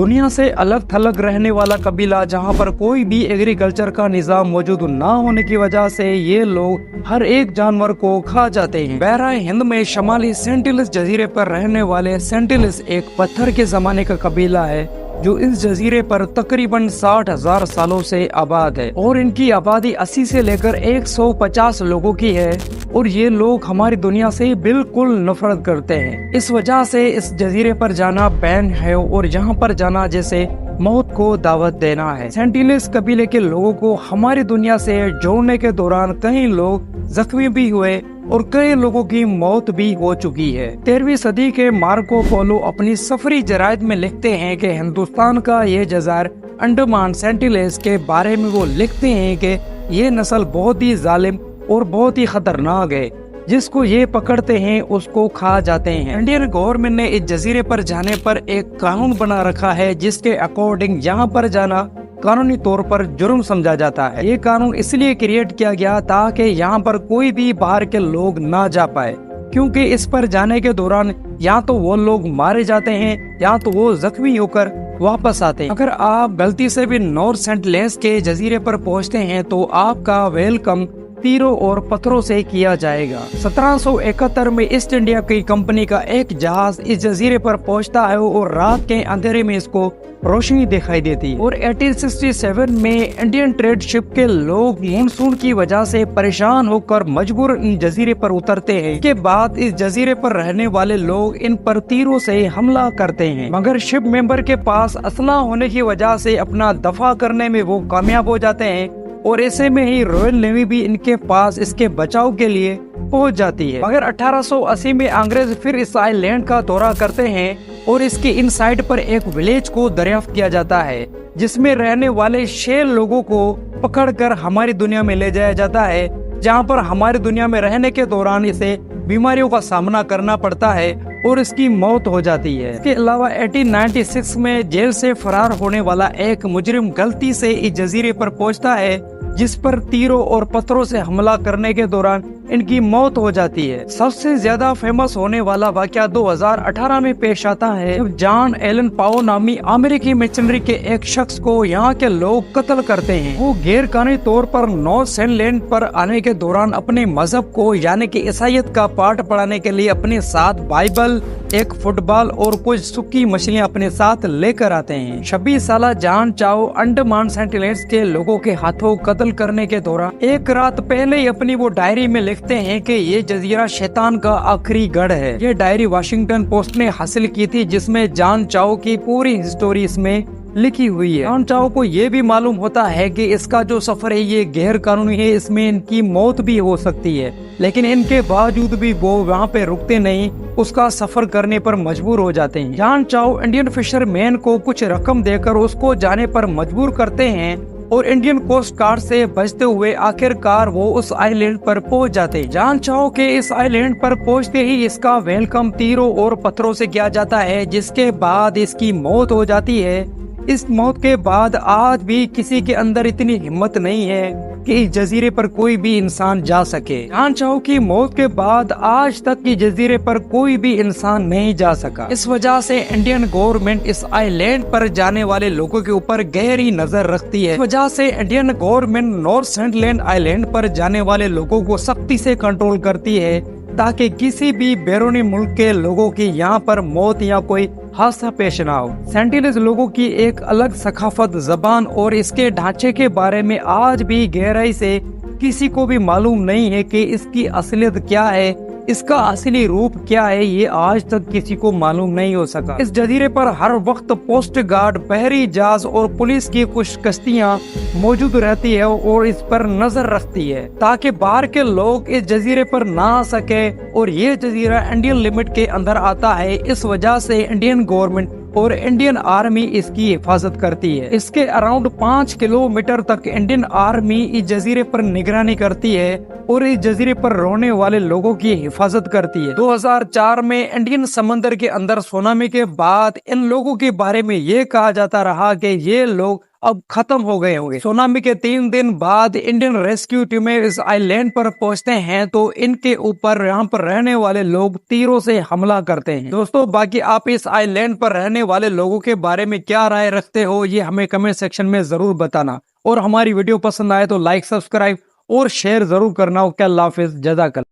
दुनिया से अलग थलग रहने वाला कबीला, जहाँ पर कोई भी एग्रीकल्चर का निजाम मौजूद ना होने की वजह से ये लोग हर एक जानवर को खा जाते हैं। बहरा हिंद में शमाली सेंटिनल्स जजीरे पर रहने वाले सेंटिनल्स एक पत्थर के जमाने का कबीला है जो इस जजीरे पर तकरीबन 60,000 सालों से आबाद है और इनकी आबादी 80 से लेकर 150 लोगों की है और ये लोग हमारी दुनिया से बिल्कुल नफरत करते हैं। इस वजह से इस जजीरे पर जाना बैन है और यहाँ पर जाना जैसे मौत को दावत देना है। सेंटिनल्स कबीले के लोगों को हमारी दुनिया से जोड़ने के दौरान कई लोग जख्मी भी हुए और कई लोगों की मौत भी हो चुकी है। 13वीं सदी के मार्को पोलो अपनी सफरी जरायद में लिखते हैं कि हिंदुस्तान का ये जज़ार अंडमान सेंटिनल्स के बारे में वो लिखते हैं कि ये नस्ल बहुत ही जालिम और बहुत ही खतरनाक है, जिसको ये पकड़ते हैं उसको खा जाते हैं। इंडियन गवर्नमेंट ने इस जजीरे पर जाने पर एक कानून बना रखा है जिसके अकॉर्डिंग यहाँ पर जाना कानूनी तौर पर जुर्म समझा जाता है। ये कानून इसलिए क्रिएट किया गया ताकि यहाँ पर कोई भी बाहर के लोग ना जा पाए, क्योंकि इस पर जाने के दौरान या तो वो लोग मारे जाते हैं या तो वो जख्मी होकर वापस आते हैं। अगर आप गलती से भी नॉर्थ सेंटिनल्स के जजीरे पर पहुँचते हैं तो आपका वेलकम तीरों और पत्थरों से किया जाएगा। 1771 में ईस्ट इंडिया की कंपनी का एक जहाज इस जजीरे पर पहुंचता है और रात के अंधेरे में इसको रोशनी दिखाई देती है। और 1867 में इंडियन ट्रेड शिप के लोग मानसून की वजह से परेशान होकर मजबूर इन जजीरे पर उतरते हैं। इसके बाद इस जजीरे पर रहने वाले लोग इन पर तीरों से हमला करते हैं, मगर शिप मेंबर के पास असला होने की वजह से अपना दफा करने में वो कामयाब हो जाते हैं और ऐसे में ही रॉयल नेवी भी इनके पास इसके बचाव के लिए पहुंच जाती है। मगर 1880 में अंग्रेज फिर इस आइलैंड का दौरा करते हैं और इसके इन साइड पर एक विलेज को दरियाफ्त किया जाता है जिसमें रहने वाले 6 लोगों को पकड़कर हमारी दुनिया में ले जाया जाता है, जहां पर हमारी दुनिया में रहने के दौरान इसे बीमारियों का सामना करना पड़ता है और इसकी मौत हो जाती है। इसके अलावा 1896 में जेल से फरार होने वाला एक मुजरिम गलती से इस जजीरे पर पहुंचता है, जिस पर तीरों और पत्थरों से हमला करने के दौरान इनकी मौत हो जाती है। सबसे ज्यादा फेमस होने वाला वाकया 2018 में पेश आता है, जब जॉन एलन पाओ नामी अमेरिकी मिशनरी के एक शख्स को यहाँ के लोग कत्ल करते हैं। वो गैर कानूनी तौर पर नॉर्थ सेंटिनल्स पर आने के दौरान अपने मजहब को यानी कि ईसाईयत का पाठ पढ़ाने के लिए अपने साथ बाइबल, एक फुटबॉल और कुछ सूखी मछलियाँ अपने साथ लेकर आते हैं। 26 साल जॉन चाओ अंडमान सेंटिनल्स के लोगों के हाथों कत्ल करने के दौरान एक रात पहले ही अपनी वो डायरी में लिखते हैं कि ये जजीरा शैतान का आखिरी गढ़ है। ये डायरी वाशिंगटन पोस्ट ने हासिल की थी, जिसमें जॉन चाओ की पूरी हिस्टोरी इसमें लिखी हुई है। जॉन चाओ को ये भी मालूम होता है कि इसका जो सफर है ये गैर कानूनी है, इसमें इनकी मौत भी हो सकती है, लेकिन इनके बावजूद भी वो वहाँ पे रुकते नहीं, उसका सफर करने पर मजबूर हो जाते हैं। जॉन चाओ इंडियन फिशरमैन को कुछ रकम देकर उसको जाने पर मजबूर करते हैं और इंडियन कोस्ट गार्ड से बचते हुए आखिरकार वो उस आइलैंड पर पहुंच जाते हैं। जॉन चाओ के इस आइलैंड पर पहुंचते ही इसका वेलकम तीरों और पत्थरों से किया जाता है, जिसके बाद इसकी मौत हो जाती है। इस मौत के बाद आज भी किसी के अंदर इतनी हिम्मत नहीं है कि इस जजीरे पर कोई भी इंसान जा सके। जॉन चाओ की मौत के बाद आज तक की जजीरे पर कोई भी इंसान नहीं जा सका। इस वजह से इंडियन गवर्नमेंट इस आइलैंड पर जाने वाले लोगों के ऊपर गहरी नजर रखती है। इस वजह से Indian government north sentinels island पर जाने वाले लोगों को सख्ती से कंट्रोल करती है, ताकि किसी भी बैरूनी मुल्क के लोगों की यहाँ पर मौत या कोई हादसा पेश ना हो। सेंटिनल्स लोगों की एक अलग सकाफत, जबान और इसके ढांचे के बारे में आज भी गहराई से किसी को भी मालूम नहीं है कि इसकी असलियत क्या है, इसका असली रूप क्या है, ये आज तक किसी को मालूम नहीं हो सका। इस जजीरे पर हर वक्त पोस्ट गार्ड, बहरी जहाज और पुलिस की कुछ कश्तियाँ मौजूद रहती है और इस पर नजर रखती है, ताकि बाहर के लोग इस जजीरे पर ना आ सके। और ये जजीरा इंडियन लिमिट के अंदर आता है, इस वजह से इंडियन गवर्नमेंट और इंडियन आर्मी इसकी हिफाजत करती है। इसके अराउंड 5 किलोमीटर तक इंडियन आर्मी इस जजीरे पर निगरानी करती है और इस जजीरे पर रहने वाले लोगों की हिफाजत करती है। 2004 में इंडियन समंदर के अंदर सुनामी के बाद इन लोगों के बारे में ये कहा जाता रहा कि ये लोग अब खत्म हो गए होंगे। सुनामी के 3 दिन बाद इंडियन रेस्क्यू टीमें इस आइलैंड पर पहुंचते हैं तो इनके ऊपर यहाँ पर रहने वाले लोग तीरों से हमला करते हैं। दोस्तों बाकी आप इस आइलैंड पर रहने वाले लोगों के बारे में क्या राय रखते हो ये हमें कमेंट सेक्शन में जरूर बताना, और हमारी वीडियो पसंद आए तो लाइक, सब्सक्राइब और शेयर जरूर करना। क्या अल्लाह हाफिज, जज़ाकल्लाह।